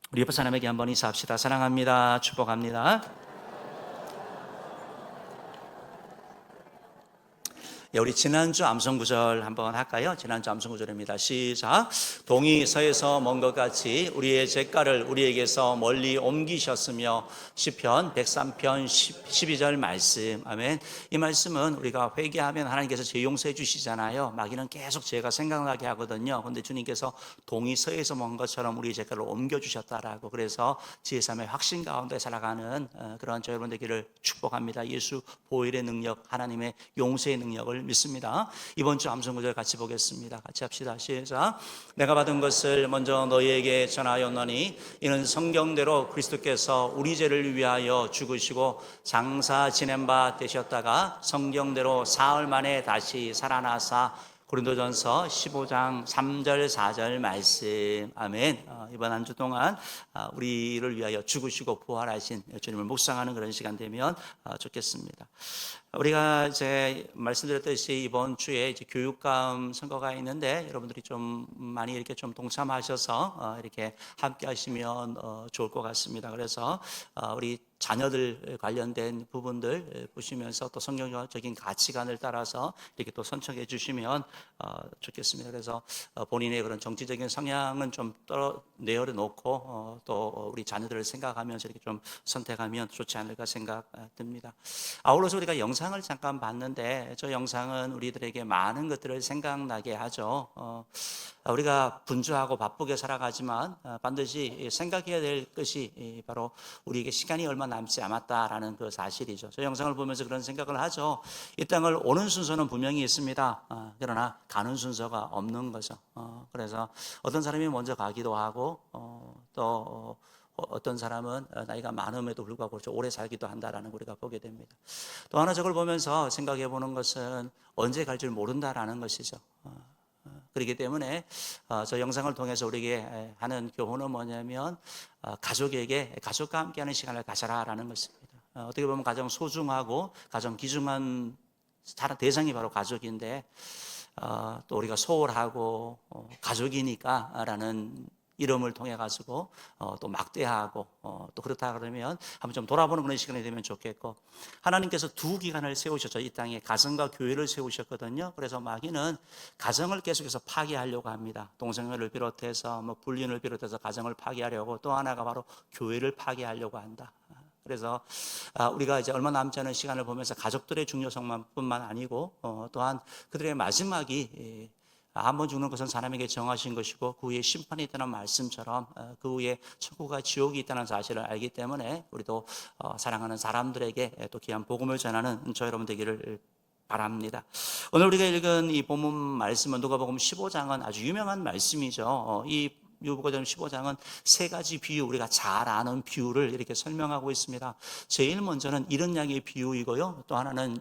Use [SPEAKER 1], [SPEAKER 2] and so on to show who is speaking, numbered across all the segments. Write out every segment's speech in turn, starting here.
[SPEAKER 1] 우리 옆에 사람에게 한번 인사합시다. 사랑합니다. 축복합니다. 우리 지난주 암송구절 한번 할까요? 지난주 암송구절입니다. 시작. 동이 서에서 먼 것 같이 우리의 죄가를 우리에게서 멀리 옮기셨으며. 시편 103편 12절 말씀. 아멘. 이 말씀은 우리가 회개하면 하나님께서 죄 용서해 주시잖아요. 마귀는 계속 죄가 생각나게 하거든요. 그런데 주님께서 동이 서에서 먼 것처럼 우리의 죄가를 옮겨주셨다라고. 그래서 지혜 삶의 확신 가운데 살아가는 그런 저 여러분 되기를 축복합니다. 예수 보혈의 능력, 하나님의 용서의 능력을 믿습니다. 이번 주 암송구절 같이 보겠습니다. 같이 합시다. 시작. 내가 받은 것을 먼저 너희에게 전하였노니 이는 성경대로 그리스도께서 우리 죄를 위하여 죽으시고 장사 지낸 바 되셨다가 성경대로 사흘 만에 다시 살아나사. 고린도전서 15장 3절 4절 말씀. 아멘. 이번 한 주 동안 우리를 위하여 죽으시고 부활하신 주님을 묵상하는 그런 시간 되면 좋겠습니다. 우리가 이제 말씀드렸듯이 이번 주에 이제 교육감 선거가 있는데 여러분들이 좀 많이 이렇게 좀 동참하셔서 이렇게 함께 하시면 좋을 것 같습니다. 그래서 우리 자녀들 관련된 부분들 보시면서 또 성경적인 가치관을 따라서 이렇게 또 선택해 주시면 좋겠습니다. 그래서 본인의 그런 정치적인 성향은 좀 내려놓고 또 우리 자녀들을 생각하면서 이렇게 좀 선택하면 좋지 않을까 생각됩니다. 아울러서 우리가 영상을 잠깐 봤는데 저 영상은 우리들에게 많은 것들을 생각나게 하죠. 우리가 분주하고 바쁘게 살아가지만 반드시 생각해야 될 것이 바로 우리에게 시간이 얼마 남지 않았다라는 그 사실이죠. 저 영상을 보면서 그런 생각을 하죠. 이 땅을 오는 순서는 분명히 있습니다. 그러나 가는 순서가 없는 거죠. 그래서 어떤 사람이 먼저 가기도 하고 또 어떤 사람은 나이가 많음에도 불구하고 오래 살기도 한다라는 걸 우리가 보게 됩니다. 또 하나 저걸 보면서 생각해 보는 것은 언제 갈 줄 모른다라는 것이죠. 그렇기 때문에 저 영상을 통해서 우리에게 하는 교훈은 뭐냐면 가족에게 가족과 함께하는 시간을 가져라라는 것입니다. 어떻게 보면 가장 소중하고 가장 귀중한 대상이 바로 가족인데 또 우리가 소홀하고 가족이니까라는 이름을 통해 가지고 또 막대하고 또 그렇다 그러면 한번 좀 돌아보는 그런 시간이 되면 좋겠고, 하나님께서 두 기관을 세우셨죠. 이 땅에 가정과 교회를 세우셨거든요. 그래서 마귀는 가정을 계속해서 파괴하려고 합니다. 동성애를 비롯해서 불륜을 비롯해서 가정을 파괴하려고, 또 하나가 바로 교회를 파괴하려고 한다. 그래서 우리가 이제 얼마 남지 않은 시간을 보면서 가족들의 중요성뿐만 아니고 또한 그들의 마지막이 한 번 죽는 것은 사람에게 정하신 것이고 그 후에 심판이 있다는 말씀처럼 그 후에 천국과 지옥이 있다는 사실을 알기 때문에 우리도 사랑하는 사람들에게 또 귀한 복음을 전하는 저 여러분 되기를 바랍니다. 오늘 우리가 읽은 이 본문 말씀은 누가복음 15장은 아주 유명한 말씀이죠. 이 누가복음 15장은 세 가지 비유, 우리가 잘 아는 비유를 이렇게 설명하고 있습니다. 제일 먼저는 잃은 양의 비유이고요. 또 하나는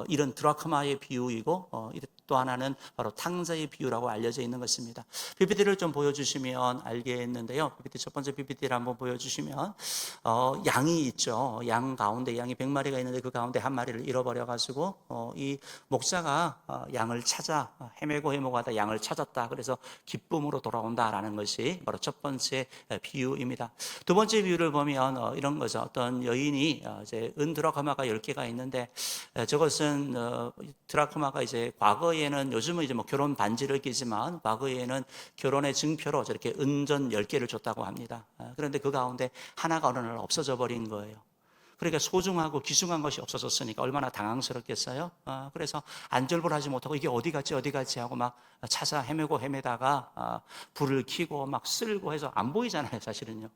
[SPEAKER 1] 잃은 드라크마의 비유이고 또 하나는 바로 탕자의 비유라고 알려져 있는 것입니다. PPT를 좀 보여주시면 알겠는데요. PPT 첫 번째 PPT를 한번 보여주시면 양이 있죠. 양 가운데 양이 100마리가 있는데 그 가운데 한 마리를 잃어버려가지고 이 목자가 양을 찾아 헤매고 하다 양을 찾았다. 그래서 기쁨으로 돌아온다라는 것이 바로 첫 번째 비유입니다. 두 번째 비유를 보면 이런 거죠. 어떤 여인이 이제 은 드라크마가 10개가 있는데 저것은 드라크마가 이제 과거에는, 요즘은 이제 결혼 반지를 끼지만 과거에는 결혼의 증표로 저렇게 은전 10개를 줬다고 합니다. 그런데 그 가운데 하나가 어느 날 없어져 버린 거예요. 그러니까 소중하고 귀중한 것이 없어졌으니까 얼마나 당황스럽겠어요. 그래서 안절부하지 못하고 이게 어디 갔지 하고 막 찾아 헤매다가 불을 켜고 막 쓸고 해서 안 보이잖아요, 사실은요.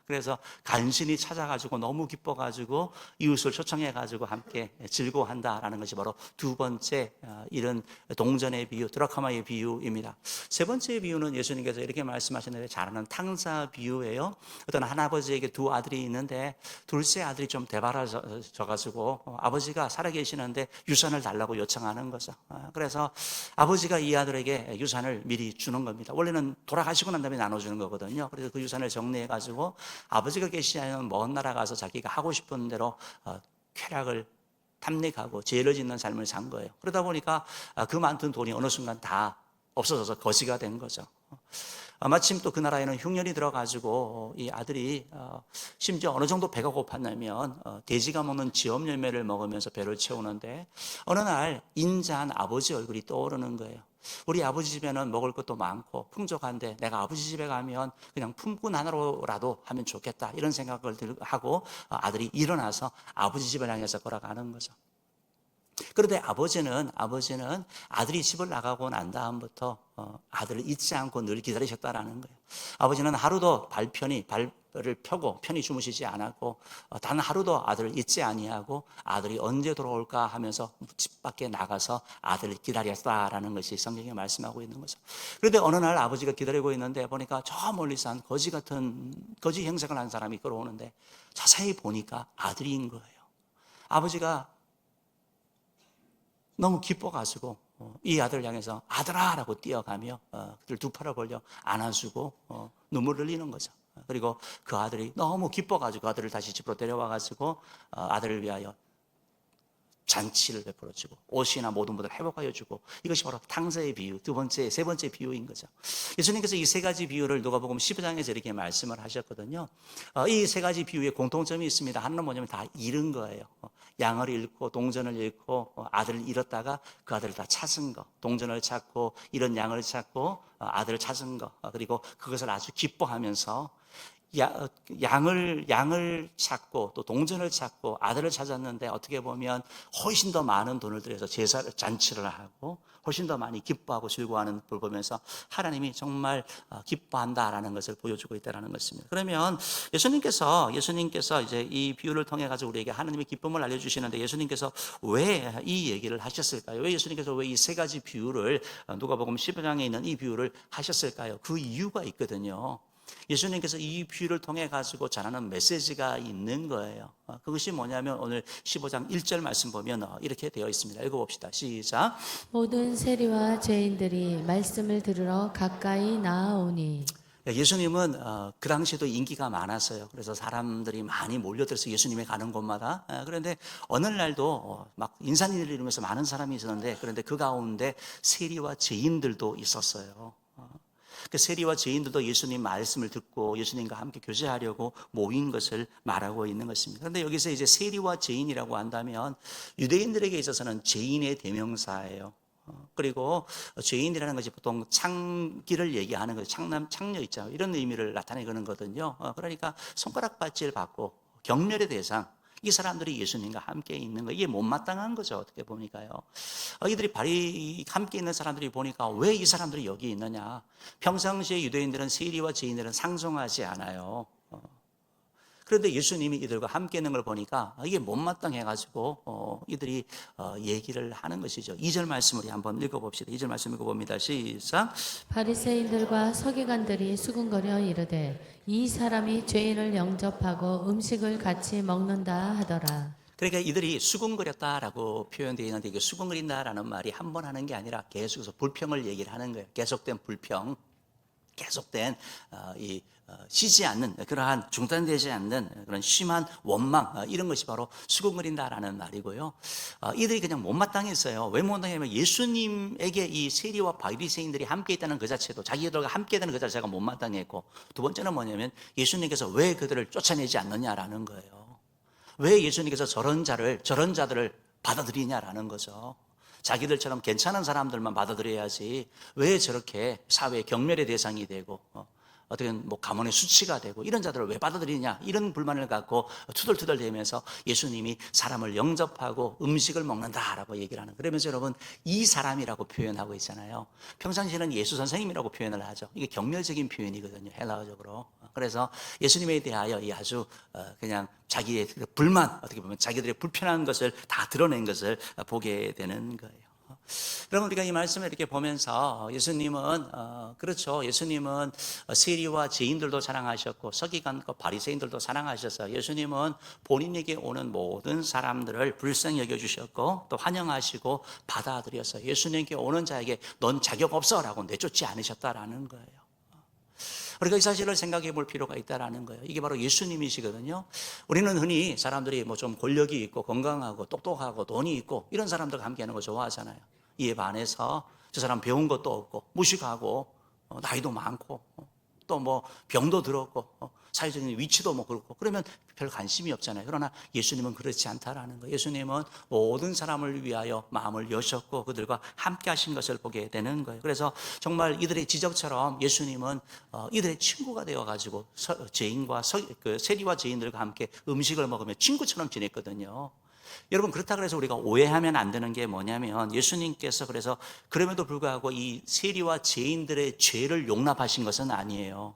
[SPEAKER 1] 그래서 간신히 찾아가지고 너무 기뻐가지고 이웃을 초청해가지고 함께 즐거워한다라는 것이 바로 두 번째 이런 동전의 비유, 드라크마의 비유입니다. 세 번째 비유는 예수님께서 이렇게 말씀하셨는데 잘 아는 탕자 비유예요. 어떤 한 아버지에게 두 아들이 있는데 둘째 아들이 좀 대바라져가지고 아버지가 살아계시는데 유산을 달라고 요청하는 거죠. 그래서 아버지가 이 아들에게 유산을 미리 주는 겁니다. 원래는 돌아가시고 난 다음에 나눠주는 거거든요. 그래서 그 유산을 정리해가지고 아버지가 계시지 않은 먼 나라 가서 자기가 하고 싶은 대로 쾌락을 탐닉하고 죄를 짓는 삶을 산 거예요. 그러다 보니까 그 많던 돈이 어느 순간 다 없어져서 거지가 된 거죠. 마침 또 그 나라에는 흉년이 들어가지고 이 아들이 심지어 어느 정도 배가 고팠냐면 돼지가 먹는 지업 열매를 먹으면서 배를 채우는데 어느 날 인자한 아버지 얼굴이 떠오르는 거예요. 우리 아버지 집에는 먹을 것도 많고 풍족한데 내가 아버지 집에 가면 그냥 품꾼 하나로라도 하면 좋겠다, 이런 생각을 하고 아들이 일어나서 아버지 집을 향해서 걸어가는 거죠. 그런데 아버지는 아들이 집을 나가고 난 다음부터 아들을 잊지 않고 늘 기다리셨다라는 거예요. 아버지는 하루도 발을 펴고 편히 주무시지 않았고 단 하루도 아들을 잊지 아니하고 아들이 언제 돌아올까 하면서 집 밖에 나가서 아들을 기다렸다라는 것이 성경에 말씀하고 있는 거죠. 그런데 어느 날 아버지가 기다리고 있는데 보니까 저 멀리서 한 거지 형상을 한 사람이 걸어오는데 자세히 보니까 아들인 거예요. 아버지가 너무 기뻐가지고 이 아들을 향해서 아들아 라고 뛰어가며 그들 두 팔을 벌려 안아주고 눈물을 흘리는 거죠. 그리고 그 아들이 너무 기뻐가지고 그 아들을 다시 집으로 데려와가지고 아들을 위하여 잔치를 베풀어주고 옷이나 모든 것을 회복하여 주고, 이것이 바로 탕자의 비유, 세 번째 비유인 거죠. 예수님께서 이 세 가지 비유를 누가복음 15장에서 이렇게 말씀을 하셨거든요. 이 세 가지 비유에 공통점이 있습니다. 하나는 뭐냐면 다 잃은 거예요. 양을 잃고 동전을 잃고 아들을 잃었다가 그 아들을 다 찾은 거, 동전을 찾고 잃은 양을 찾고 아들을 찾은 거, 그리고 그것을 아주 기뻐하면서 양을 찾고 또 동전을 찾고 아들을 찾았는데 어떻게 보면 훨씬 더 많은 돈을 들여서 잔치를 하고 훨씬 더 많이 기뻐하고 즐거워하는 걸 보면서 하나님이 정말 기뻐한다라는 것을 보여주고 있다는 것입니다. 그러면 예수님께서 이제 이 비유를 통해 가지고 우리에게 하나님의 기쁨을 알려주시는데, 예수님께서 왜 이 얘기를 하셨을까요? 왜 예수님께서 왜 이 세 가지 비유를, 누가복음 15장에 있는 이 비유를 하셨을까요? 그 이유가 있거든요. 예수님께서 이 비유를 통해 가지고 전하는 메시지가 있는 거예요. 그것이 뭐냐면 오늘 15장 1절 말씀 보면 이렇게 되어 있습니다. 읽어봅시다. 시작.
[SPEAKER 2] 모든 세리와 죄인들이 말씀을 들으러 가까이 나아오니.
[SPEAKER 1] 예수님은 그 당시에도 인기가 많았어요. 그래서 사람들이 많이 몰려들어서 예수님이 가는 곳마다. 그런데 어느 날도 막 인산인해를 이루면서 많은 사람이 있었는데, 그런데 그 가운데 세리와 죄인들도 있었어요. 그 세리와 죄인들도 예수님 말씀을 듣고 예수님과 함께 교제하려고 모인 것을 말하고 있는 것입니다. 그런데 여기서 이제 세리와 죄인이라고 한다면 유대인들에게 있어서는 죄인의 대명사예요. 그리고 죄인이라는 것이 보통 창기를 얘기하는 거죠. 창녀 있죠. 이런 의미를 나타내는 거거든요. 그러니까 손가락받질 받고 경멸의 대상, 이 사람들이 예수님과 함께 있는 거, 이게 못마땅한 거죠. 어떻게 보니까요. 이들이 함께 있는 사람들이 보니까 왜 이 사람들이 여기 있느냐. 평상시에 유대인들은 세리와 죄인들은 상종하지 않아요. 그런데 예수님이 이들과 함께 있는 걸 보니까 이게 못마땅해가지고 이들이 얘기를 하는 것이죠. 2절 말씀 우리 한번 읽어봅시다. 2절 말씀 읽어봅니다. 시작.
[SPEAKER 2] 바리새인들과 서기관들이 수군거려 이르되 이 사람이 죄인을 영접하고 음식을 같이 먹는다 하더라.
[SPEAKER 1] 그러니까 이들이 수군거렸다라고 표현되어 있는데, 이게 수군거린다라는 말이 한 번 하는 게 아니라 계속해서 불평을 얘기를 하는 거예요. 계속된 불평, 계속된 쉬지 않는, 그러한 중단되지 않는 그런 심한 원망, 이런 것이 바로 수군거린다라는 말이고요. 이들이 그냥 못마땅했어요. 왜 못마땅했냐면 예수님에게 이 세리와 바리새인들이 함께 있다는 그 자체도, 자기들과 함께 있다는 그 자체가 못마땅했고, 두 번째는 뭐냐면 예수님께서 왜 그들을 쫓아내지 않느냐라는 거예요. 왜 예수님께서 저런 자들을 받아들이냐라는 거죠. 자기들처럼 괜찮은 사람들만 받아들여야지 왜 저렇게 사회 경멸의 대상이 되고 어떻게 뭐 가문의 수치가 되고 이런 자들을 왜 받아들이냐, 이런 불만을 갖고 투덜투덜대면서 예수님이 사람을 영접하고 음식을 먹는다라고 얘기를 하는, 그러면서 여러분 이 사람이라고 표현하고 있잖아요. 평상시에는 예수 선생님이라고 표현을 하죠. 이게 경멸적인 표현이거든요, 헬라어적으로. 그래서 예수님에 대하여 이 아주 그냥 자기의 불만, 어떻게 보면 자기들의 불편한 것을 다 드러낸 것을 보게 되는 거예요. 여러분, 우리가 이 말씀을 이렇게 보면서 예수님은 그렇죠. 예수님은 세리와 죄인들도 사랑하셨고 서기관과 바리새인들도 사랑하셔서 예수님은 본인에게 오는 모든 사람들을 불쌍히 여겨주셨고 또 환영하시고 받아들여서 예수님께 오는 자에게 넌 자격 없어라고 내쫓지 않으셨다라는 거예요. 우리가 이 사실을 생각해 볼 필요가 있다라는 거예요. 이게 바로 예수님이시거든요. 우리는 흔히 사람들이 뭐 좀 권력이 있고 건강하고 똑똑하고 돈이 있고 이런 사람들과 함께하는 거 좋아하잖아요. 이에 반해서 저 사람 배운 것도 없고 무식하고 나이도 많고 또 뭐 병도 들었고 사회적인 위치도 뭐 그렇고 그러면 별 관심이 없잖아요. 그러나 예수님은 그렇지 않다라는 거예요. 예수님은 모든 사람을 위하여 마음을 여셨고 그들과 함께 하신 것을 보게 되는 거예요. 그래서 정말 이들의 지적처럼 예수님은 이들의 친구가 되어가지고 죄인과 세리와 죄인들과 함께 음식을 먹으며 친구처럼 지냈거든요. 여러분 그렇다 그래서 우리가 오해하면 안 되는 게 뭐냐면 예수님께서 그래서 그럼에도 불구하고 이 세리와 죄인들의 죄를 용납하신 것은 아니에요.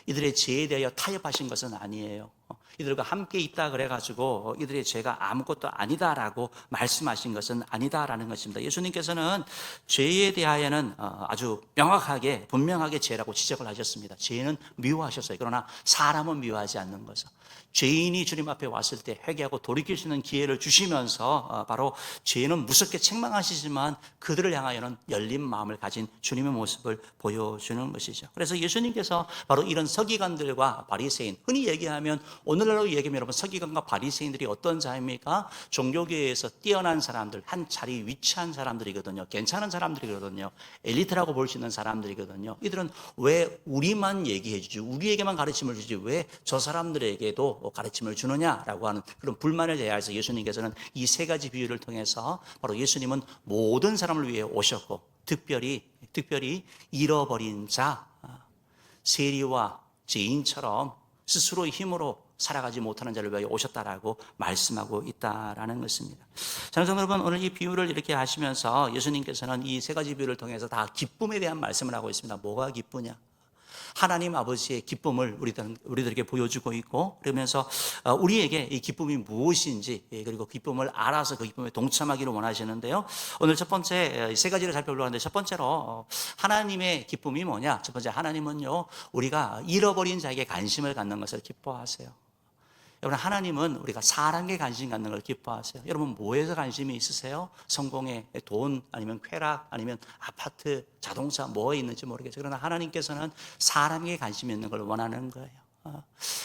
[SPEAKER 1] 이들의 죄에 대하여 타협하신 것은 아니에요. 이들과 함께 있다 그래가지고 이들의 죄가 아무것도 아니다라고 말씀하신 것은 아니다라는 것입니다. 예수님께서는 죄에 대하여는 아주 명확하게 분명하게 죄라고 지적을 하셨습니다. 죄는 미워하셨어요. 그러나 사람은 미워하지 않는 거죠. 죄인이 주님 앞에 왔을 때 회개하고 돌이킬 수 있는 기회를 주시면서 바로 죄는 무섭게 책망하시지만 그들을 향하여는 열린 마음을 가진 주님의 모습을 보여주는 것이죠. 그래서 예수님께서 바로 이런 서기관들과 바리새인, 흔히 얘기하면 오늘날로 얘기하면 여러분 서기관과 바리새인들이 어떤 자입니까? 종교계에서 뛰어난 사람들, 한 자리 위치한 사람들이거든요. 괜찮은 사람들이거든요. 엘리트라고 볼 수 있는 사람들이거든요. 이들은 왜 우리만 얘기해 주지, 우리에게만 가르침을 주지 왜 저 사람들에게도 가르침을 주느냐라고 하는 그런 불만을 대하여서 예수님께서는 이 세 가지 비유를 통해서 바로 예수님은 모든 사람을 위해 오셨고 특별히 잃어버린 자, 세리와 죄인처럼 스스로의 힘으로 살아가지 못하는 자를 위하여 오셨다라고 말씀하고 있다라는 것입니다. 자녀 여러분, 오늘 이 비유를 이렇게 하시면서 예수님께서는 이 세 가지 비유를 통해서 다 기쁨에 대한 말씀을 하고 있습니다. 뭐가 기쁘냐? 하나님 아버지의 기쁨을 우리들에게 보여주고 있고 그러면서 우리에게 이 기쁨이 무엇인지 그리고 기쁨을 알아서 그 기쁨에 동참하기를 원하시는데요. 오늘 첫 번째 세 가지를 살펴보려고 하는데 첫 번째로 하나님의 기쁨이 뭐냐? 첫 번째 하나님은요 우리가 잃어버린 자에게 관심을 갖는 것을 기뻐하세요. 여러분 하나님은 우리가 사람에게 관심 갖는 걸 기뻐하세요. 여러분 뭐에서 관심이 있으세요? 성공에, 돈, 아니면 쾌락, 아니면 아파트, 자동차 뭐에 있는지 모르겠어요. 그러나 하나님께서는 사람에게 관심이 있는 걸 원하는 거예요.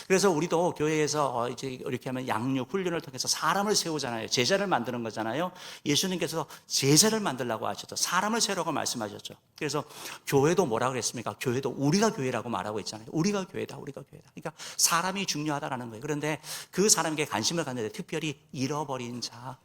[SPEAKER 1] 그래서 우리도 교회에서 이제 이렇게 하면 양육 훈련을 통해서 사람을 세우잖아요. 제자를 만드는 거잖아요. 예수님께서 제자를 만들라고 하셨죠. 사람을 세우라고 말씀하셨죠. 그래서 교회도 뭐라 그랬습니까? 교회도 우리가 교회라고 말하고 있잖아요. 우리가 교회다. 그러니까 사람이 중요하다라는 거예요. 그런데 그 사람에게 관심을 갖는데 특별히 잃어버린 자,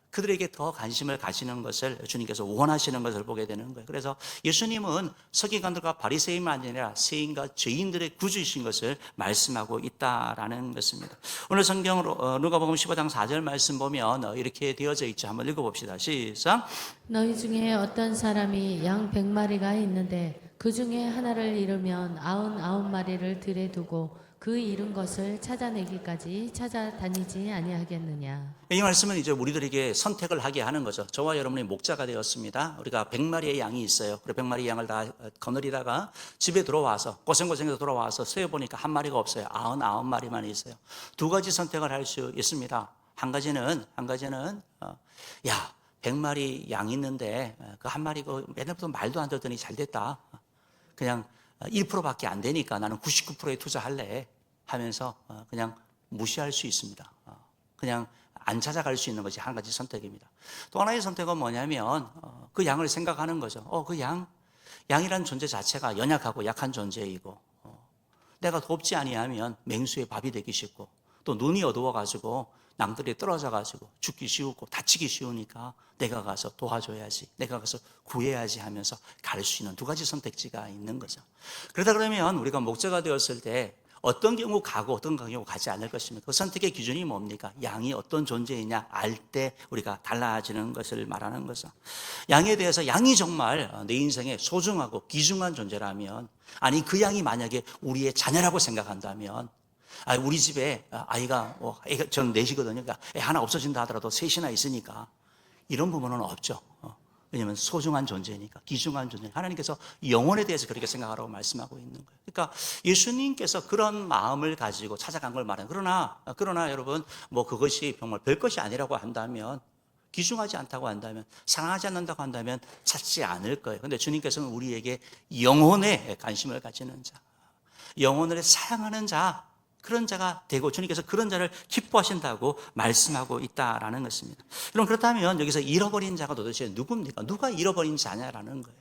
[SPEAKER 1] 그들에게 더 관심을 가시는 것을 주님께서 원하시는 것을 보게 되는 거예요. 그래서 예수님은 서기관들과 바리새인만 아니라 세인과 죄인들의 구주이신 것을 말씀하고 있다라는 것입니다. 오늘 성경으로 누가복음 15장 4절 말씀 보면 이렇게 되어져 있죠. 한번 읽어봅시다. 시작.
[SPEAKER 2] 너희 중에 어떤 사람이 양 100마리가 있는데 그 중에 하나를 잃으면 99마리를 들에 두고 그 잃은 것을 찾아내기까지 찾아다니지 아니하겠느냐.
[SPEAKER 1] 이 말씀은 이제 우리들에게 선택을 하게 하는 거죠. 저와 여러분이 목자가 되었습니다. 우리가 100마리의 양이 있어요. 그리고 100마리의 양을 다 거느리다가 집에 들어와서 고생고생해서 돌아와서 세어보니까 한 마리가 없어요. 99마리만 있어요. 두 가지 선택을 할 수 있습니다. 한 가지는 100마리 양이 있는데 그 한 마리 맨날부터 말도 안 듣더니 잘 됐다. 그냥 1%밖에 안 되니까 나는 99%에 투자할래 하면서 그냥 무시할 수 있습니다. 그냥 안 찾아갈 수 있는 것이 한 가지 선택입니다. 또 하나의 선택은 뭐냐면 그 양을 생각하는 거죠. 그 양이란 존재 자체가 연약하고 약한 존재이고 내가 돕지 아니하면 맹수의 밥이 되기 쉽고 또 눈이 어두워가지고 낭들이 떨어져가지고 죽기 쉬우고 다치기 쉬우니까 내가 가서 도와줘야지, 내가 가서 구해야지 하면서 갈 수 있는 두 가지 선택지가 있는 거죠. 그러다 그러면 우리가 목자가 되었을 때 어떤 경우 가고 어떤 경우 가지 않을 것입니까? 그 선택의 기준이 뭡니까? 양이 어떤 존재이냐 알 때 우리가 달라지는 것을 말하는 거죠. 양에 대해서 양이 정말 내 인생에 소중하고 귀중한 존재라면, 아니 그 양이 만약에 우리의 자녀라고 생각한다면, 우리 집에 아이가 전 넷이거든요. 그러니까 애 하나 없어진다 하더라도 셋이나 있으니까 이런 부분은 없죠. 왜냐하면 소중한 존재니까, 귀중한 존재니까. 하나님께서 영혼에 대해서 그렇게 생각하라고 말씀하고 있는 거예요. 그러니까 예수님께서 그런 마음을 가지고 찾아간 걸 말해요. 그러나 여러분 그것이 정말 별것이 아니라고 한다면, 귀중하지 않다고 한다면, 사랑하지 않는다고 한다면 찾지 않을 거예요. 그런데 주님께서는 우리에게 영혼에 관심을 가지는 자, 영혼을 사랑하는 자, 그런 자가 되고 주님께서 그런 자를 기뻐하신다고 말씀하고 있다라는 것입니다. 그럼 그렇다면 여기서 잃어버린 자가 도대체 누굽니까? 누가 잃어버린 자냐라는 거예요.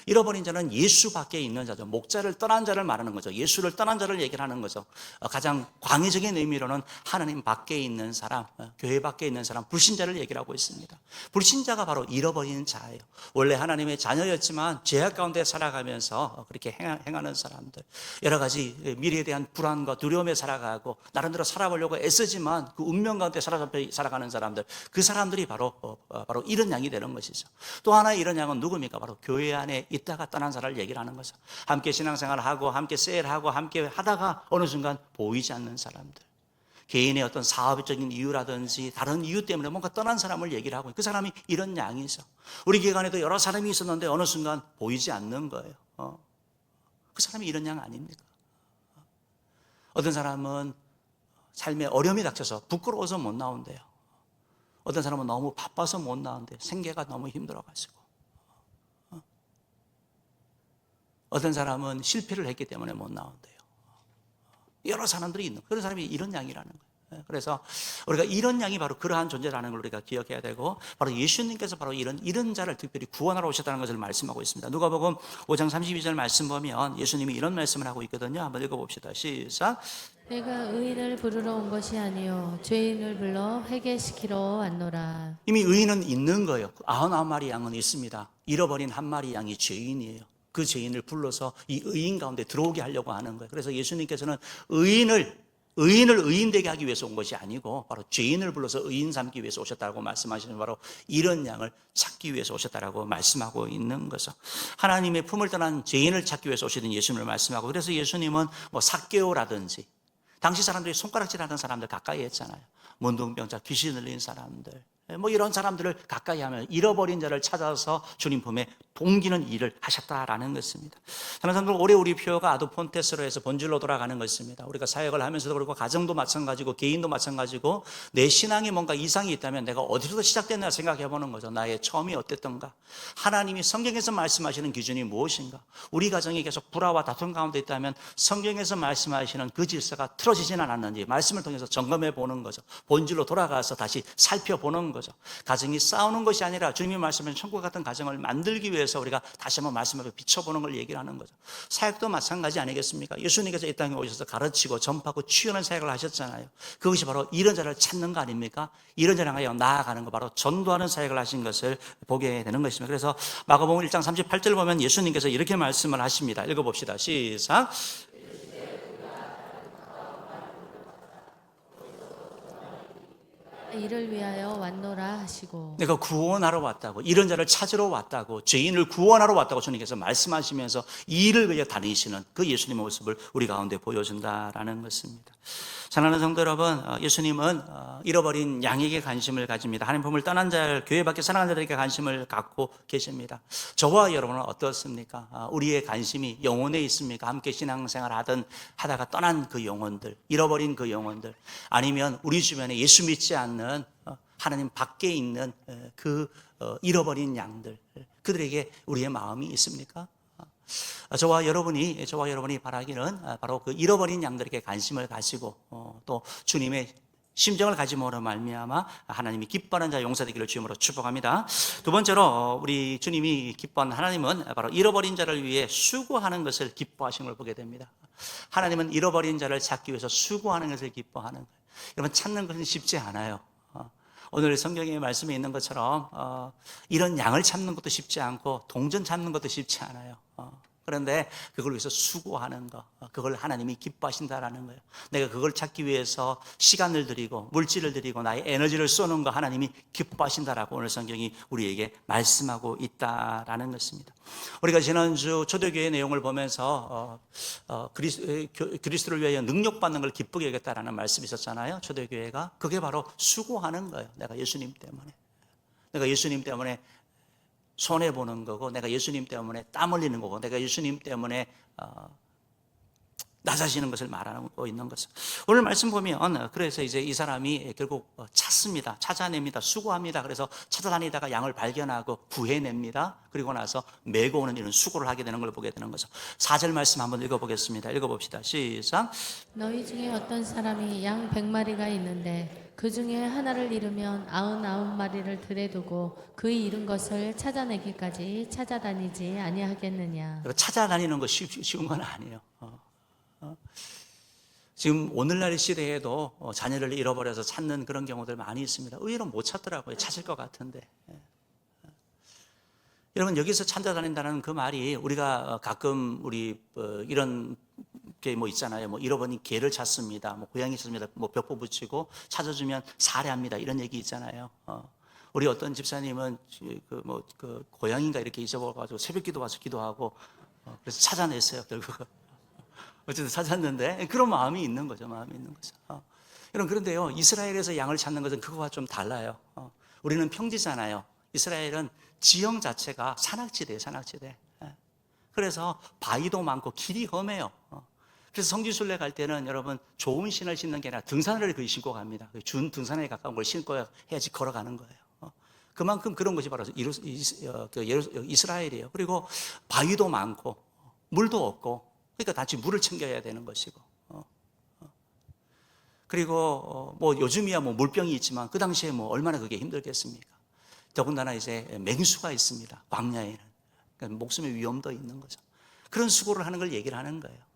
[SPEAKER 1] 잃어버린 자는 예수 밖에 있는 자죠. 목자를 떠난 자를 말하는 거죠. 예수를 떠난 자를 얘기를 하는 거죠. 가장 광의적인 의미로는 하나님 밖에 있는 사람, 교회 밖에 있는 사람, 불신자를 얘기를 하고 있습니다. 불신자가 바로 잃어버린 자예요. 원래 하나님의 자녀였지만 죄악 가운데 살아가면서 그렇게 행하는 사람들, 여러 가지 미래에 대한 불안과 두려움에 살아가고 나름대로 살아보려고 애쓰지만 그 운명 가운데 살아가는 사람들, 그 사람들이 바로 이런 양이 되는 것이죠. 또 하나 이런 양은 누굽니까? 바로 교회 안에 있다가 떠난 사람을 얘기를 하는 거죠. 함께 신앙생활을 하고 함께 세일하고 함께 하다가 어느 순간 보이지 않는 사람들, 개인의 어떤 사업적인 이유라든지 다른 이유 때문에 뭔가 떠난 사람을 얘기를 하고, 그 사람이 이런 양이죠. 우리 기관에도 여러 사람이 있었는데 어느 순간 보이지 않는 거예요. 그 사람이 이런 양 아닙니까? 어떤 사람은 삶에 어려움이 닥쳐서 부끄러워서 못 나온대요. 어떤 사람은 너무 바빠서 못 나온대요. 생계가 너무 힘들어가지고. 어떤 사람은 실패를 했기 때문에 못 나온대요. 여러 사람들이 있는, 그런 사람이 이런 양이라는 거예요. 그래서 우리가 이런 양이 바로 그러한 존재라는 걸 우리가 기억해야 되고, 바로 예수님께서 바로 이런 자를 특별히 구원하러 오셨다는 것을 말씀하고 있습니다. 누가복음 5장 32절 말씀 보면 예수님이 이런 말씀을 하고 있거든요. 한번 읽어봅시다. 시작.
[SPEAKER 2] 내가 의인을 부르러 온 것이 아니요 죄인을 불러 회개시키러 왔노라.
[SPEAKER 1] 이미 의인은 있는 거예요. 99마리 양은 있습니다. 잃어버린 한 마리 양이 죄인이에요. 그 죄인을 불러서 이 의인 가운데 들어오게 하려고 하는 거예요. 그래서 예수님께서는 의인을 의인되게 하기 위해서 온 것이 아니고 바로 죄인을 불러서 의인 삼기 위해서 오셨다고 말씀하시는, 바로 이런 양을 찾기 위해서 오셨다라고 말씀하고 있는 거죠. 하나님의 품을 떠난 죄인을 찾기 위해서 오시는 예수님을 말씀하고, 그래서 예수님은 뭐 삭개오라든지 당시 사람들이 손가락질하는 사람들 가까이 했잖아요. 문둥병자, 귀신 들린 사람들, 뭐 이런 사람들을 가까이 하면 잃어버린 자를 찾아서 주님 품에 옮기는 일을 하셨다라는 것입니다. 다른 사람들 올해 우리 표가 아도폰테스로 해서 본질로 돌아가는 것입니다. 우리가 사역을 하면서도 그렇고 가정도 마찬가지고 개인도 마찬가지고, 내 신앙에 뭔가 이상이 있다면 내가 어디서부터 시작됐나 생각해 보는 거죠. 나의 처음이 어땠던가, 하나님이 성경에서 말씀하시는 기준이 무엇인가. 우리 가정이 계속 불화와 다툼 가운데 있다면 성경에서 말씀하시는 그 질서가 틀어지진 않았는지 말씀을 통해서 점검해 보는 거죠. 본질로 돌아가서 다시 살펴보는 거죠. 가정이 싸우는 것이 아니라 주님이 말씀하신 천국 같은 가정을 만들기 위해서 우리가 다시 한번 말씀을 비춰보는 걸 얘기를 하는 거죠. 사역도 마찬가지 아니겠습니까? 예수님께서 이 땅에 오셔서 가르치고 전파하고 치유하는 사역을 하셨잖아요. 그것이 바로 이런 자를 찾는 거 아닙니까? 이런 자를 향하여 나아가는 거, 바로 전도하는 사역을 하신 것을 보게 되는 것입니다. 그래서 마가복음 1장 38절 보면 예수님께서 이렇게 말씀을 하십니다. 읽어봅시다. 시작.
[SPEAKER 2] 이를 위하여 왔노라 하시고.
[SPEAKER 1] 내가 구원하러 왔다고, 이런 자를 찾으러 왔다고, 죄인을 구원하러 왔다고 주님께서 말씀하시면서 이 일을 위해 다니시는 그 예수님의 모습을 우리 가운데 보여준다라는 것입니다. 사랑하는 성도 여러분, 예수님은 잃어버린 양에게 관심을 가집니다. 하나님 품을 떠난 자, 교회 밖에 사랑하는 자들에게 관심을 갖고 계십니다. 저와 여러분은 어떻습니까? 우리의 관심이 영혼에 있습니까? 함께 신앙생활 하다가 떠난 그 영혼들, 잃어버린 그 영혼들, 아니면 우리 주변에 예수 믿지 않는 하나님 밖에 있는 그 잃어버린 양들, 그들에게 우리의 마음이 있습니까? 저와 여러분이 바라기는 바로 그 잃어버린 양들에게 관심을 가지고 또 주님의 심정을 가짐으로 말미암아 하나님이 기뻐하는 자 용서되기를 주님으로 축복합니다. 두 번째로 우리 주님이 기뻐하는 하나님은 바로 잃어버린 자를 위해 수고하는 것을 기뻐하시는 걸 보게 됩니다. 하나님은 잃어버린 자를 찾기 위해서 수고하는 것을 기뻐하는 거예요. 여러분, 찾는 것은 쉽지 않아요. 오늘 성경의 말씀에 있는 것처럼 이런 양을 찾는 것도 쉽지 않고 동전 찾는 것도 쉽지 않아요. 그런데 그걸 위해서 수고하는 거, 그걸 하나님이 기뻐하신다라는 거예요. 내가 그걸 찾기 위해서 시간을 들이고 물질을 들이고 나의 에너지를 쏘는 거 하나님이 기뻐하신다라고 오늘 성경이 우리에게 말씀하고 있다라는 것입니다. 우리가 지난주 초대교회 내용을 보면서 그리스도를 위하여 능력받는 걸 기쁘게 여겼다라는 말씀이 있었잖아요. 초대교회가 그게 바로 수고하는 거예요. 내가 예수님 때문에 손해보는 거고, 내가 예수님 때문에 땀 흘리는 거고, 내가 예수님 때문에 낮아지는 것을 말하고 있는 것을. 오늘 말씀 보면 그래서 이제 이 사람이 결국 찾습니다. 찾아냅니다. 수고합니다. 그래서 찾아다니다가 양을 발견하고 구해냅니다. 그리고 나서 메고 오는 이런 수고를 하게 되는 걸 보게 되는 거죠. 4절 말씀 한번 읽어보겠습니다. 읽어봅시다. 시작.
[SPEAKER 2] 너희 중에 어떤 사람이 양 100마리가 있는데 그 중에 하나를 잃으면 99마리를 들에 두고 그 잃은 것을 찾아내기까지 찾아다니지 아니하겠느냐.
[SPEAKER 1] 찾아다니는 거 쉬운 건 아니에요. 지금 오늘날 시대에도 자녀를 잃어버려서 찾는 그런 경우들 많이 있습니다. 의외로 못 찾더라고요. 찾을 것 같은데. 여러분, 여기서 찾아다닌다는 그 말이 우리가 가끔 우리 이런 게 뭐 있잖아요. 뭐 잃어버린 개를 찾습니다. 뭐 고양이 찾습니다. 뭐 벽보 붙이고 찾아주면 살해합니다. 이런 얘기 있잖아요. 우리 어떤 집사님은 그 고양이인가 이렇게 잊어버려가지고 새벽기도 와서 기도하고 그래서 찾아냈어요. 결국. 어쨌든 찾았는데 그런 마음이 있는 거죠. 마음이 있는 거죠. 여러분, 그런데요, 이스라엘에서 양을 찾는 것은 그거와 좀 달라요. 우리는 평지잖아요. 이스라엘은 지형 자체가 산악지대예요. 산악지대. 그래서 바위도 많고 길이 험해요. 그래서 성지순례 갈 때는 여러분 좋은 신을 신는 게 아니라 등산화를 거의 신고 갑니다. 준 등산화에 가까운 걸 신고 해야지 걸어가는 거예요. 그만큼 그런 것이 바로 이스라엘이에요. 그리고 바위도 많고 물도 없고, 그러니까 단지 물을 챙겨야 되는 것이고, 그리고 뭐 요즘이야 뭐 물병이 있지만 그 당시에 뭐 얼마나 그게 힘들겠습니까? 더군다나 이제 맹수가 있습니다. 광야에는. 그러니까 목숨의 위험도 있는 거죠. 그런 수고를 하는 걸 얘기를 하는 거예요.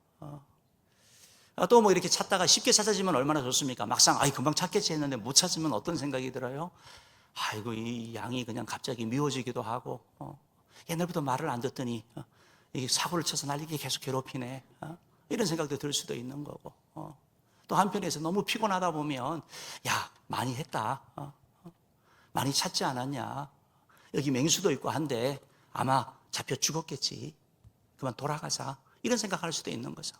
[SPEAKER 1] 또 뭐 이렇게 찾다가 쉽게 찾아지면 얼마나 좋습니까? 막상 금방 찾겠지 했는데 못 찾으면 어떤 생각이 들어요? 아이고, 이 양이 그냥 갑자기 미워지기도 하고, 옛날부터 말을 안 듣더니 이 사고를 쳐서 날 이게 계속 괴롭히네. 이런 생각도 들 수도 있는 거고. 또 한편에서 너무 피곤하다 보면, 야, 많이 했다. 많이 찾지 않았냐. 여기 맹수도 있고 한데 아마 잡혀 죽었겠지. 그만 돌아가자. 이런 생각할 수도 있는 거죠.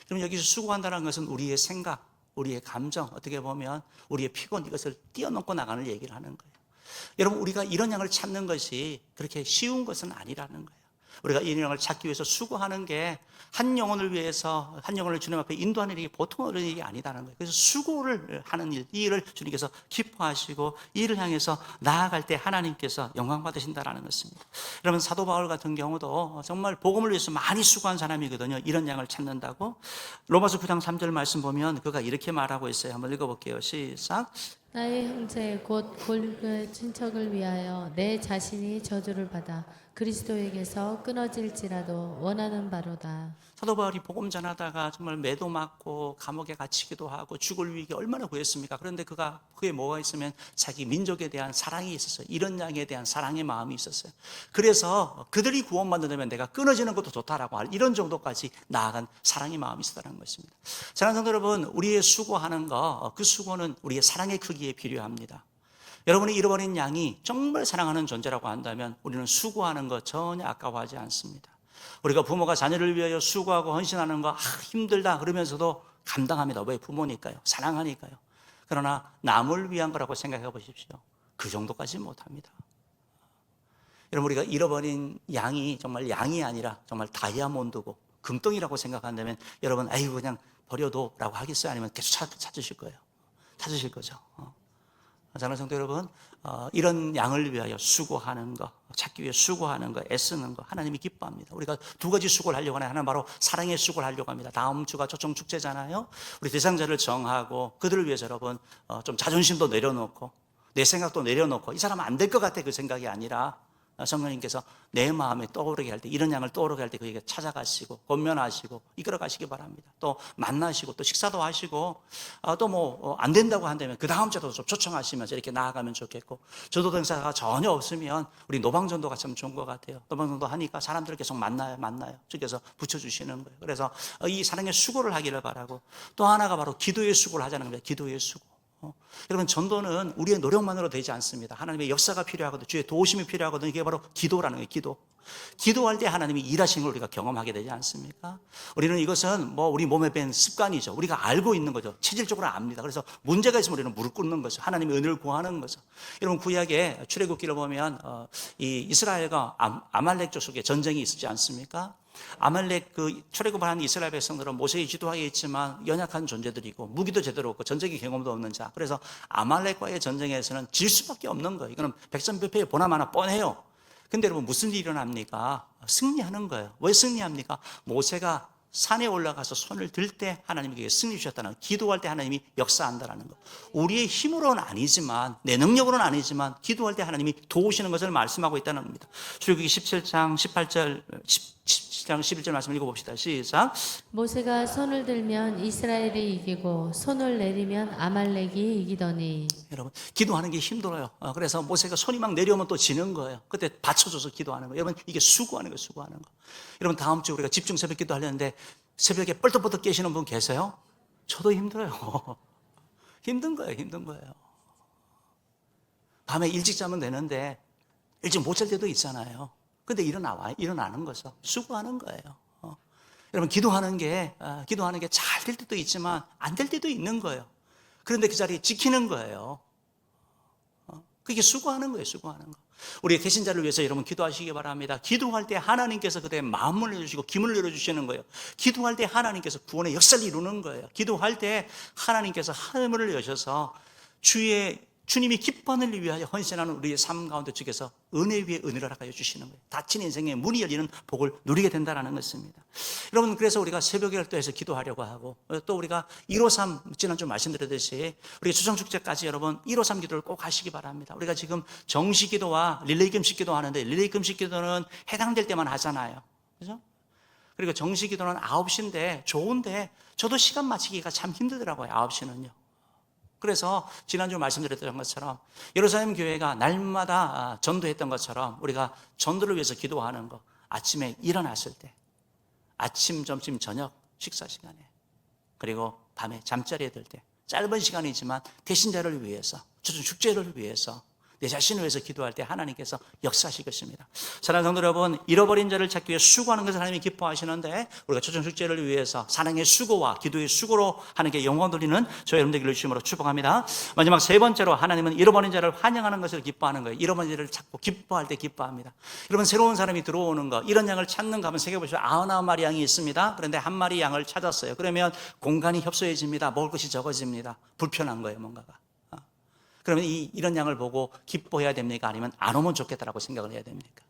[SPEAKER 1] 그럼 여기서 수고한다는 것은 우리의 생각, 우리의 감정, 어떻게 보면 우리의 피곤, 이것을 뛰어넘고 나가는 얘기를 하는 거예요. 여러분, 우리가 이런 양을 찾는 것이 그렇게 쉬운 것은 아니라는 거예요. 우리가 이 영을 찾기 위해서 수고하는 게 한 영혼을 위해서, 한 영혼을 주님 앞에 인도하는 일이 보통 어려운 일이 아니다는 거예요. 그래서 수고를 하는 일, 이 일을 주님께서 기뻐하시고 이 일을 향해서 나아갈 때 하나님께서 영광 받으신다라는 것입니다. 여러분, 사도 바울 같은 경우도 정말 복음을 위해서 많이 수고한 사람이거든요. 이런 양을 찾는다고. 로마서 9장 3절 말씀 보면 그가 이렇게 말하고 있어요. 한번 읽어볼게요. 시작.
[SPEAKER 2] 나의 형제 곧 골고의 친척을 위하여 내 자신이 저주를 받아 그리스도에게서 끊어질지라도 원하는 바로다.
[SPEAKER 1] 사도 바울이 복음 전하다가 정말 매도 맞고 감옥에 갇히기도 하고 죽을 위기 얼마나 구했습니까? 그런데 그게 뭐가 있으면 자기 민족에 대한 사랑이 있었어요. 이런 양에 대한 사랑의 마음이 있었어요. 그래서 그들이 구원받는다면 내가 끊어지는 것도 좋다라고 할 이런 정도까지 나아간 사랑의 마음이 있었다는 것입니다. 사랑하는 성도 여러분, 우리의 수고하는 거, 그 수고는 우리의 사랑의 크기에 필요합니다. 여러분이 잃어버린 양이 정말 사랑하는 존재라고 한다면 우리는 수고하는 거 전혀 아까워하지 않습니다. 우리가 부모가 자녀를 위하여 수고하고 헌신하는 거 힘들다 그러면서도 감당합니다. 왜? 부모니까요. 사랑하니까요. 그러나 남을 위한 거라고 생각해 보십시오. 그 정도까지 못합니다. 여러분, 우리가 잃어버린 양이 정말 양이 아니라 정말 다이아몬드고 금덩이라고 생각한다면 여러분, 아이고 그냥 버려둬 라고 하겠어요? 아니면 계속 찾으실 거예요? 찾으실 거죠. 사랑하는 성도 여러분, 이런 양을 위하여 수고하는 거, 찾기 위해 수고하는 거, 애쓰는 거 하나님이 기뻐합니다. 우리가 두 가지 수고를 하려고 하나요? 하나는 바로 사랑의 수고를 하려고 합니다. 다음 주가 초청 축제잖아요. 우리 대상자를 정하고 그들을 위해서 여러분 좀 자존심도 내려놓고 내 생각도 내려놓고 이 사람은 안 될 것 같아 그 생각이 아니라 성령님께서 내 마음에 떠오르게 할 때, 이런 양을 떠오르게 할 때 그에게 찾아가시고 권면하시고 이끌어 가시기 바랍니다. 또 만나시고 또 식사도 하시고 또 뭐 안 된다고 한다면 그 다음 주에도 좀 초청하시면서 이렇게 나아가면 좋겠고, 저도 행사가 전혀 없으면 우리 노방전도가 참 좋은 것 같아요. 노방전도 하니까 사람들을 계속 만나요. 주께서 붙여주시는 거예요. 그래서 이 사랑의 수고를 하기를 바라고, 또 하나가 바로 기도의 수고를 하자는 겁니다. 기도의 수고. 여러분, 전도는 우리의 노력만으로 되지 않습니다. 하나님의 역사가 필요하거든요. 주의 도우심이 필요하거든요. 이게 바로 기도라는 거예요. 기도할 때 하나님이 일하시는 걸 우리가 경험하게 되지 않습니까? 우리는 이것은 뭐 우리 몸에 밴 습관이죠. 우리가 알고 있는 거죠. 체질적으로 압니다. 그래서 문제가 있으면 우리는 무릎 꿇는 거죠. 하나님의 은혜를 구하는 거죠. 여러분, 구약의 출애굽기를 보면 이 이스라엘과 아말렉 족 속에 전쟁이 있었지 않습니까? 아말렉 그 출애굽을 한 이스라엘 백성들은 모세의 지도하에 있지만 연약한 존재들이고 무기도 제대로 없고 전쟁의 경험도 없는 자. 그래서 아말렉과의 전쟁에서는 질 수밖에 없는 거예요. 이거는 백성비표에 보나마나 뻔해요. 근데 여러분 무슨 일이 일어납니까? 승리하는 거예요. 왜 승리합니까? 모세가 산에 올라가서 손을 들 때 하나님께 승리 주셨다는, 기도할 때 하나님이 역사한다는 거. 우리의 힘으로는 아니지만, 내 능력으로는 아니지만 기도할 때 하나님이 도우시는 것을 말씀하고 있다는 겁니다. 출애굽기 17장 18절 17장 11절 말씀 읽어봅시다. 시작.
[SPEAKER 2] 모세가 손을 들면 이스라엘이 이기고 손을 내리면 아말렉이 이기더니.
[SPEAKER 1] 여러분 기도하는 게 힘들어요. 그래서 모세가 손이 막 내려오면 또 지는 거예요. 그때 받쳐줘서 기도하는 거예요. 여러분 이게 수고하는 거예요. 수고하는 거. 여러분 다음 주 우리가 집중 새벽 기도 하려는데 새벽에 뻘떡뻘떡 깨시는 분 계세요? 저도 힘들어요. 힘든 거예요. 힘든 거예요. 밤에 일찍 자면 되는데 일찍 못 잘 때도 있잖아요. 근데 일어나는 거죠. 수고하는 거예요. 여러분 기도하는 게 잘 될 때도 있지만 안 될 때도 있는 거예요. 그런데 그 자리에 지키는 거예요. 그게 수고하는 거예요. 수고하는 거. 우리 계신 자를 위해서 여러분 기도하시기 바랍니다. 기도할 때 하나님께서 그대의 마음을 열어주시고 기문을 열어주시는 거예요. 기도할 때 하나님께서 구원의 역사를 이루는 거예요. 기도할 때 하나님께서 하늘을 여셔서 주님이 기뻐하는 일 위하여 헌신하는 우리의 삶 가운데 주께서 은혜 위에 은혜를 하여 주시는 거예요. 닫힌 인생의 문이 열리는 복을 누리게 된다는 것입니다. 여러분 그래서 우리가 새벽에 열도해서 기도하려고 하고 또 우리가 153 지난주 말씀드렸듯이 우리 추정축제까지 여러분 153 기도를 꼭 하시기 바랍니다. 우리가 지금 정시기도와 릴레이 금식기도 하는데 릴레이 금식기도는 해당될 때만 하잖아요. 그죠? 그리고 정시기도는 9시인데 좋은데 저도 시간 맞추기가 참 힘들더라고요. 9시는요. 그래서 지난주 말씀드렸던 것처럼 예루살렘 교회가 날마다 전도했던 것처럼 우리가 전도를 위해서 기도하는 거, 아침에 일어났을 때, 아침, 점심, 저녁 식사 시간에, 그리고 밤에 잠자리에 들 때 짧은 시간이지만 대신자를 위해서, 주중 축제를 위해서, 내 자신을 위해서 기도할 때 하나님께서 역사하실 것입니다. 사랑하는 성도 여러분, 잃어버린 자를 찾기 위해 수고하는 것을 하나님이 기뻐하시는데 우리가 초청 축제를 위해서 사랑의 수고와 기도의 수고로 하나님께 영광 돌리는 저 여러분 되기를 주님으로 축복합니다. 마지막 세 번째로 하나님은 잃어버린 자를 환영하는 것을 기뻐하는 거예요. 잃어버린 자를 찾고 기뻐할 때 기뻐합니다. 여러분 새로운 사람이 들어오는 거, 이런 양을 찾는 거 한번 생각해보시죠. 99마리 양이 있습니다. 그런데 한 마리 양을 찾았어요. 그러면 공간이 협소해집니다. 먹을 것이 적어집니다. 불편한 거예요, 뭔가가. 그러면 이런 양을 보고 기뻐해야 됩니까? 아니면 안 오면 좋겠다라고 생각을 해야 됩니까?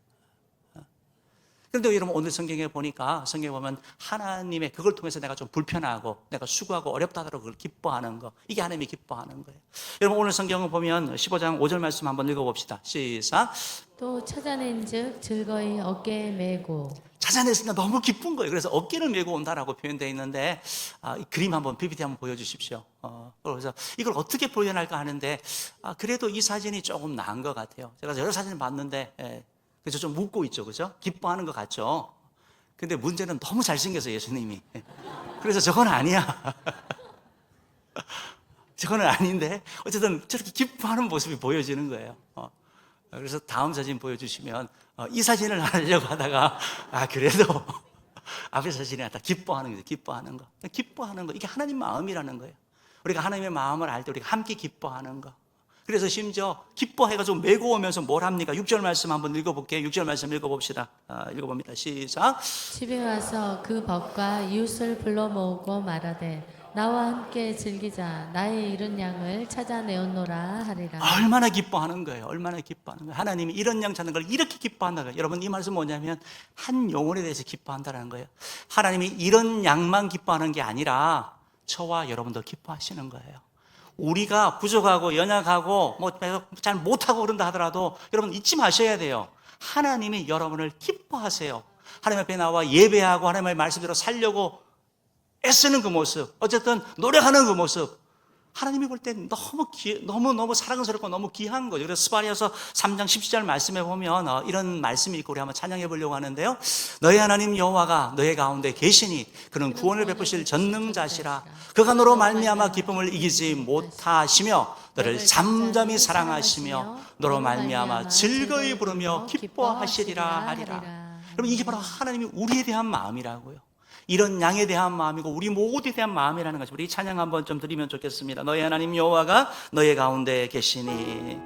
[SPEAKER 1] 그런데 여러분 오늘 성경에 보니까 성경에 보면 하나님의 그걸 통해서 내가 좀 불편하고 내가 수고하고 어렵다 하더라도 그걸 기뻐하는 거, 이게 하나님이 기뻐하는 거예요. 여러분 오늘 성경을 보면 15장 5절 말씀 한번 읽어봅시다. 시작.
[SPEAKER 2] 또 찾아낸 즉 즐거이 어깨에 메고.
[SPEAKER 1] 찾아냈으니까 너무 기쁜 거예요. 그래서 어깨를 메고 온다라고 표현되어 있는데 이 그림 한번 PPT 한번 보여주십시오. 그래서 이걸 어떻게 표현할까 하는데 그래도 이 사진이 조금 나은 것 같아요. 제가 여러 사진을 봤는데 그래서 좀 웃고 있죠, 그죠? 기뻐하는 것 같죠. 근데 문제는 너무 잘생겨서 예수님이. 그래서 저건 아니야. 저거는 아닌데 어쨌든 저렇게 기뻐하는 모습이 보여지는 거예요. 그래서 다음 사진 보여주시면 이 사진을 하려고 하다가 그래도 앞에 사진이 다 기뻐하는 거죠. 기뻐하는 거. 기뻐하는 거. 이게 하나님 마음이라는 거예요. 우리가 하나님의 마음을 알 때 우리가 함께 기뻐하는 거. 그래서 심지어 기뻐해가지고 메고 오면서 뭘 합니까? 6절 말씀 한번 읽어볼게요. 6절 말씀 읽어봅시다. 읽어봅니다. 시작.
[SPEAKER 2] 집에 와서 그 벗과 이웃을 불러 모으고 말하되 나와 함께 즐기자. 나의 잃은 양을 찾아내었노라 하리라.
[SPEAKER 1] 얼마나 기뻐하는 거예요. 얼마나 기뻐하는 거예요. 하나님이 이런 양 찾는 걸 이렇게 기뻐한다는 거예요. 여러분 이 말씀 뭐냐면 한 영혼에 대해서 기뻐한다는 거예요. 하나님이 이런 양만 기뻐하는 게 아니라 저와 여러분도 기뻐하시는 거예요. 우리가 부족하고 연약하고 뭐 잘 못하고 그런다 하더라도 여러분 잊지 마셔야 돼요. 하나님이 여러분을 기뻐하세요. 하나님 앞에 나와 예배하고 하나님의 말씀대로 살려고 애쓰는 그 모습, 어쨌든 노력하는 그 모습, 하나님이 볼 때 너무 사랑스럽고 너무 귀한 거죠. 그래서 스바랴서 3장 17절 말씀에 보면 이런 말씀이 있고 우리 한번 찬양해 보려고 하는데요. 너희 하나님 여호와가 너희 가운데 계시니 그는 구원을 베푸실 전능자시라. 그가 너로 말미암아 기쁨을 이기지 못하시며 너를 잠잠히 사랑하시며 너로 말미암아 즐거이 부르며 기뻐하시리라 하리라. 여러분 이게 바로 하나님이 우리에 대한 마음이라고요. 이런 양에 대한 마음이고 우리 모두에 대한 마음이라는 것이, 우리 찬양 한번 좀 드리면 좋겠습니다. 너희 하나님 여호와가 너희 가운데 계시니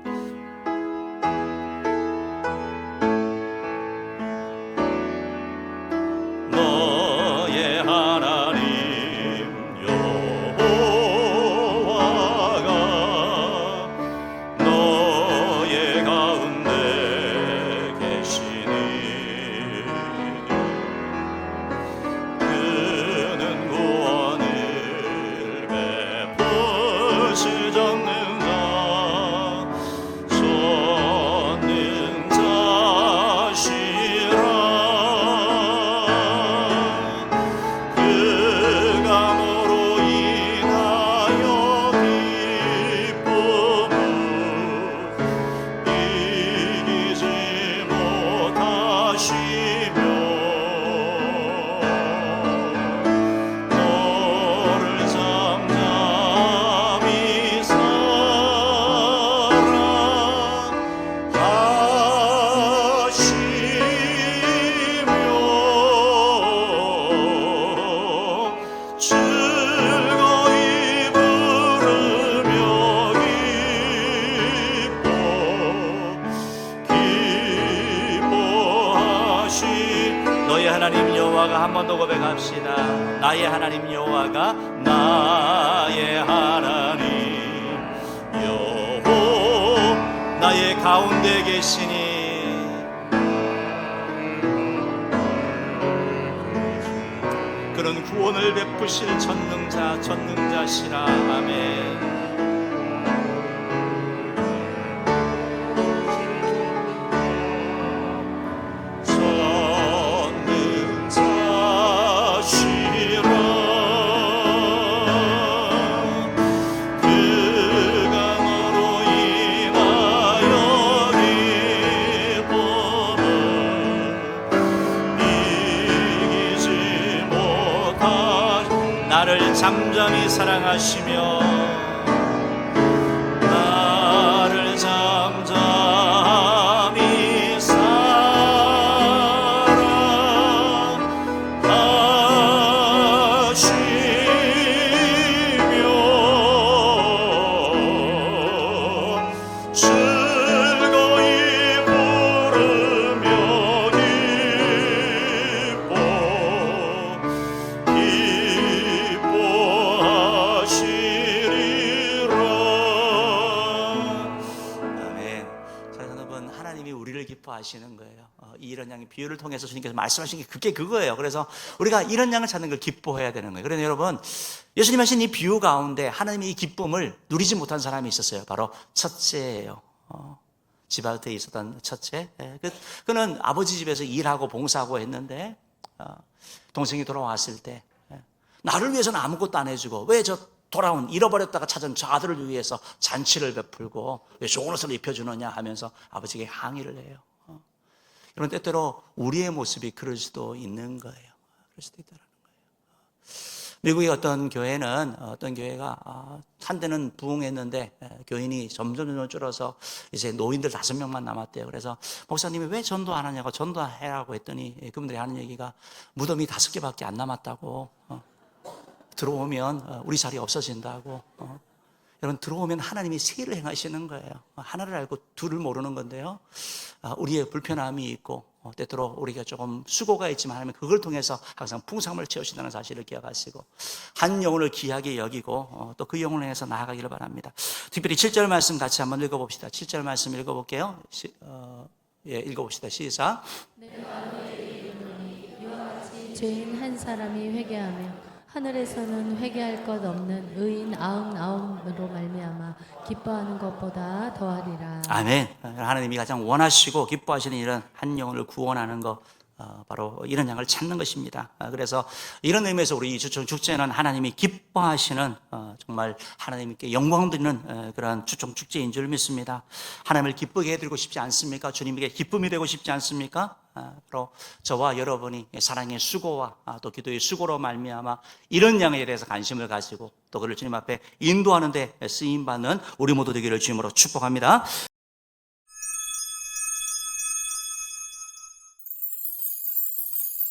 [SPEAKER 1] 너를 잠잠히 사랑하시며 즐거이 부르며 기뻐하시 너의 하나님 여호와가 한 번 더 고백합시다. 나의 하나님 여호와가 나의 하나님 여호 나의 가운데 계시니 그는 구원을 베푸실 전능자시라. 아멘. 나를 잠잠히 사랑하시며 나를 잠잠히 사랑하시며 즐거이 부르며 하나님이 우리를 기뻐하시는 거예요. 이 이런 양의 비유를 통해서 주님께서 말씀하신 게 그게 그거예요. 그래서 우리가 이런 양을 찾는 걸 기뻐해야 되는 거예요. 그런데 여러분, 예수님 하신 이 비유 가운데 하나님이 이 기쁨을 누리지 못한 사람이 있었어요. 바로 첫째예요. 집안에 있었던 첫째. 그는 아버지 집에서 일하고 봉사하고 했는데 동생이 돌아왔을 때 나를 위해서는 아무것도 안 해주고 왜 저 돌아온 잃어버렸다가 찾은 저 아들을 위해서 잔치를 베풀고 왜 좋은 옷을 입혀주느냐 하면서 아버지에게 항의를 해요. 이런 때때로 우리의 모습이 그럴 수도 있는 거예요. 그럴 수도 있다는 거예요. 미국의 어떤 교회가 한때는 부흥했는데 교인이 점점 줄어서 이제 노인들 5명만 남았대요. 그래서 목사님이 왜 전도 안 하냐고 전도해라고 했더니 그분들이 하는 얘기가 무덤이 5개밖에 안 남았다고. 들어오면 우리 자리 없어진다고. 여러분, 들어오면 하나님이 세를 행하시는 거예요. 하나를 알고 둘을 모르는 건데요. 우리의 불편함이 있고 때때로 우리가 조금 수고가 있지만 하나님은 그걸 통해서 항상 풍성함을 채우신다는 사실을 기억하시고 한 영혼을 귀하게 여기고 또 그 영혼을 향해서 나아가기를 바랍니다. 특별히 7절 말씀 같이 한번 읽어봅시다. 7절 말씀 읽어볼게요. 읽어봅시다. 시작.
[SPEAKER 2] 죄인 한 사람이 회개하며 하늘에서는 회개할 것 없는 의인 99으로 말미암아 기뻐하는 것보다 더하리라.
[SPEAKER 1] 아멘. 하나님이 가장 원하시고 기뻐하시는 일은 한 영혼을 구원하는 것, 바로 이런 양을 찾는 것입니다. 그래서 이런 의미에서 우리 주총 축제는 하나님이 기뻐하시는 정말 하나님께 영광 드리는 그런 주총 축제인 줄 믿습니다. 하나님을 기쁘게 해드리고 싶지 않습니까? 주님에게 기쁨이 되고 싶지 않습니까? 바로 저와 여러분이 사랑의 수고와 또 기도의 수고로 말미암아 이런 양에 대해서 관심을 가지고 또 그를 주님 앞에 인도하는 데 쓰임받는 우리 모두 되기를 주님으로 축복합니다.